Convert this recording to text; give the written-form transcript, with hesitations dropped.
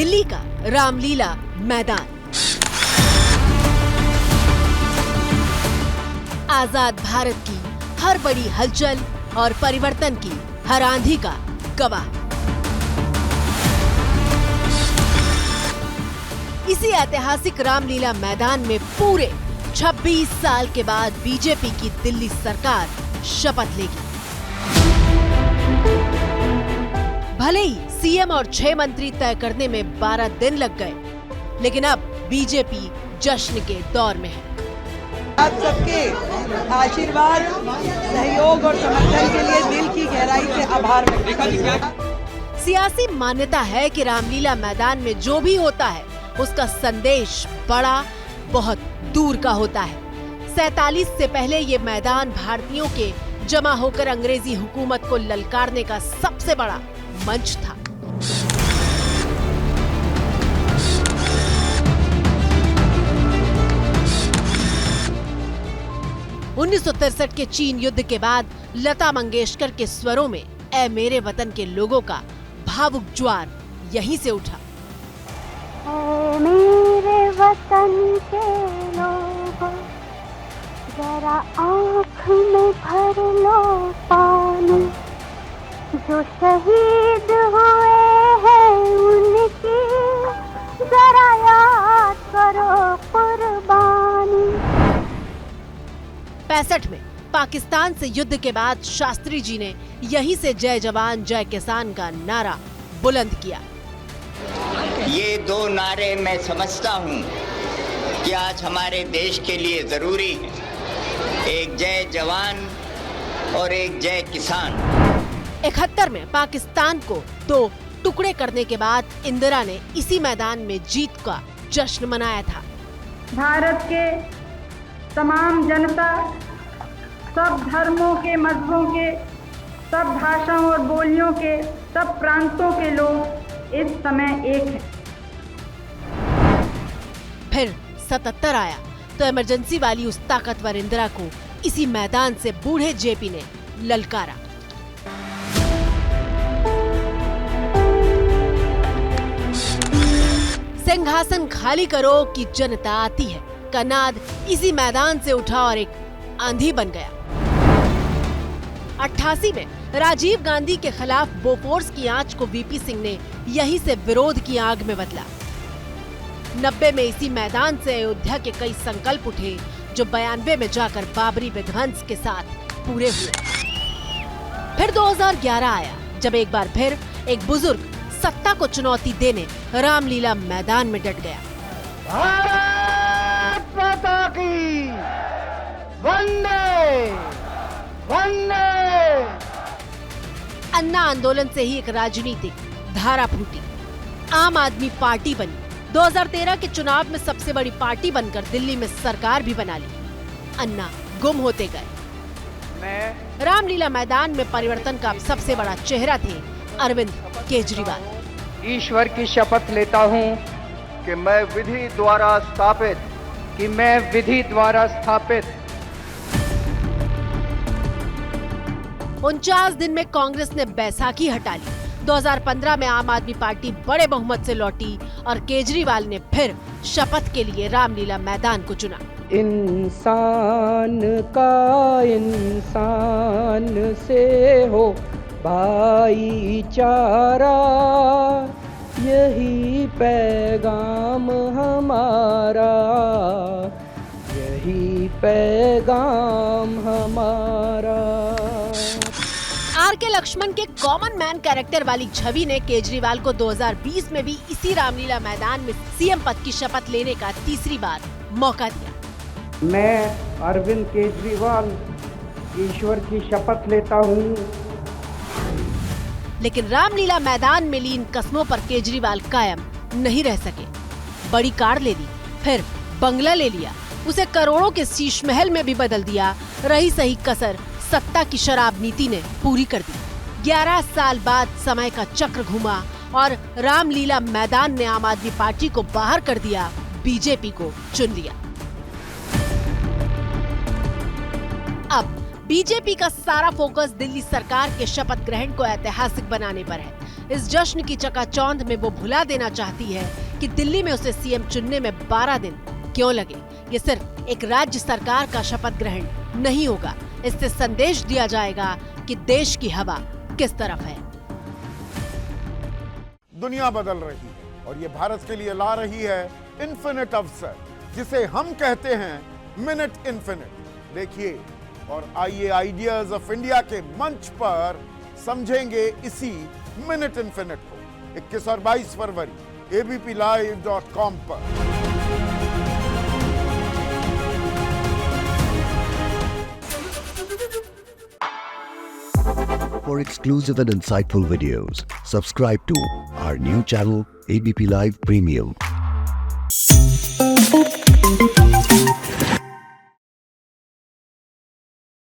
दिल्ली का रामलीला मैदान। आजाद भारत की हर बड़ी हलचल और परिवर्तन की हर आंधी का गवाह। इसी ऐतिहासिक रामलीला मैदान में पूरे 26 साल के बाद बीजेपी की दिल्ली सरकार शपथ लेगी। भले ही सीएम और 6 मंत्री तय करने में 12 दिन लग गए, लेकिन अब बीजेपी जश्न के दौर में है। आप सबके आशीर्वाद, सहयोग और समर्थन के लिए दिल की गहराई से आभार व्यक्त करता हूं। सियासी मान्यता है कि रामलीला मैदान में जो भी होता है उसका संदेश बड़ा, बहुत दूर का होता है। 47 से पहले ये मैदान भारतीयों के जमा होकर अंग्रेजी हुकूमत को ललकारने का सबसे बड़ा मंच था। उन्नीस के चीन युद्ध के बाद लता मंगेशकर के स्वरों में ऐ मेरे वतन के लोगों का भावुक ज्वार यहीं से उठा। ऐ मेरे वतन के लोगों, जरा आँख में भर लो पानी, जो शहीद हुए हैं उनकी जरा याद करो कुर्बानी। 65 में पाकिस्तान से युद्ध के बाद शास्त्री जी ने यहीं से जय जवान जय किसान का नारा बुलंद किया। ये 2 नारे मैं समझता हूँ कि आज हमारे देश के लिए जरूरी है, एक जय जवान और एक जय किसान। 71 में पाकिस्तान को 2 टुकड़े करने के बाद इंदिरा ने इसी मैदान में जीत का जश्न मनाया था। भारत के तमाम जनता, सब धर्मों के, मजहबों के, सब भाषाओं और बोलियों के, सब प्रांतों के लोग इस समय एक हैं। फिर 77 आया तो इमरजेंसी वाली उस ताकतवर इंदिरा को इसी मैदान से बूढ़े जेपी ने ललकारा। सिंहासन खाली करो कि जनता आती है का नाद इसी मैदान से उठा और एक आंधी बन गया। 88 में राजीव गांधी के खिलाफ बोफोर्स की आंच को वीपी सिंह ने यहीं से विरोध की आग में बदला। 90 में इसी मैदान से अयोध्या के कई संकल्प उठे जो 92 में जाकर बाबरी विध्वंस के साथ पूरे हुए। फिर 2011 आया जब एक बार फिर एक बुजुर्ग सत्ता को चुनौती देने रामलीला मैदान में डट गया। भारत माता की वंदे वंदे। अन्ना आंदोलन से ही एक राजनीतिक धारा फूटी, आम आदमी पार्टी बनी। 2013 के चुनाव में सबसे बड़ी पार्टी बनकर दिल्ली में सरकार भी बना ली। अन्ना गुम होते गए। रामलीला मैदान में परिवर्तन का सबसे बड़ा चेहरा थे अरविंद केजरीवाल। ईश्वर की शपथ लेता हूँ कि मैं विधि द्वारा स्थापित 49 दिन में कांग्रेस ने बैसाखी हटा ली। 2015 में आम आदमी पार्टी बड़े बहुमत से लौटी और केजरीवाल ने फिर शपथ के लिए रामलीला मैदान को चुना। इंसान का इंसान से हो भाईचारा, यही पैगाम हमारा, यही पैगाम हमारा। आर.के. लक्ष्मण के कॉमन मैन कैरेक्टर वाली छवि ने केजरीवाल को 2020 में भी इसी रामलीला मैदान में सीएम पद की शपथ लेने का तीसरी बार मौका दिया। मैं अरविंद केजरीवाल ईश्वर की शपथ लेता हूँ। लेकिन रामलीला मैदान में लीन कस्मों पर केजरीवाल कायम नहीं रह सके। बड़ी कार ले ली, फिर बंगला ले लिया, उसे करोड़ों के शीश महल में भी बदल दिया। रही सही कसर सत्ता की शराब नीति ने पूरी कर दी। 11 साल बाद समय का चक्र घुमा और रामलीला मैदान ने आम आदमी पार्टी को बाहर कर दिया, बीजेपी को चुन लिया। अब बीजेपी का सारा फोकस दिल्ली सरकार के शपथ ग्रहण को ऐतिहासिक बनाने पर है। इस जश्न की चकाचौंध में वो भुला देना चाहती है कि दिल्ली में उसे सीएम चुनने में 12 दिन क्यों लगे। ये सिर्फ एक राज्य सरकार का शपथ ग्रहण नहीं होगा, इससे संदेश दिया जाएगा कि देश की हवा किस तरफ है। दुनिया बदल रही है और ये भारत के लिए ला रही है इन्फिनिट अवसर, जिसे हम कहते हैं मिनट इन्फिनिट। देखिए और आइए आइडियाज ऑफ इंडिया के मंच पर समझेंगे इसी मिनट इन्फिनिट को 21 और 22 फरवरी abplive.com पर। For exclusive and insightful videos, subscribe to our new channel ABP Live Premium.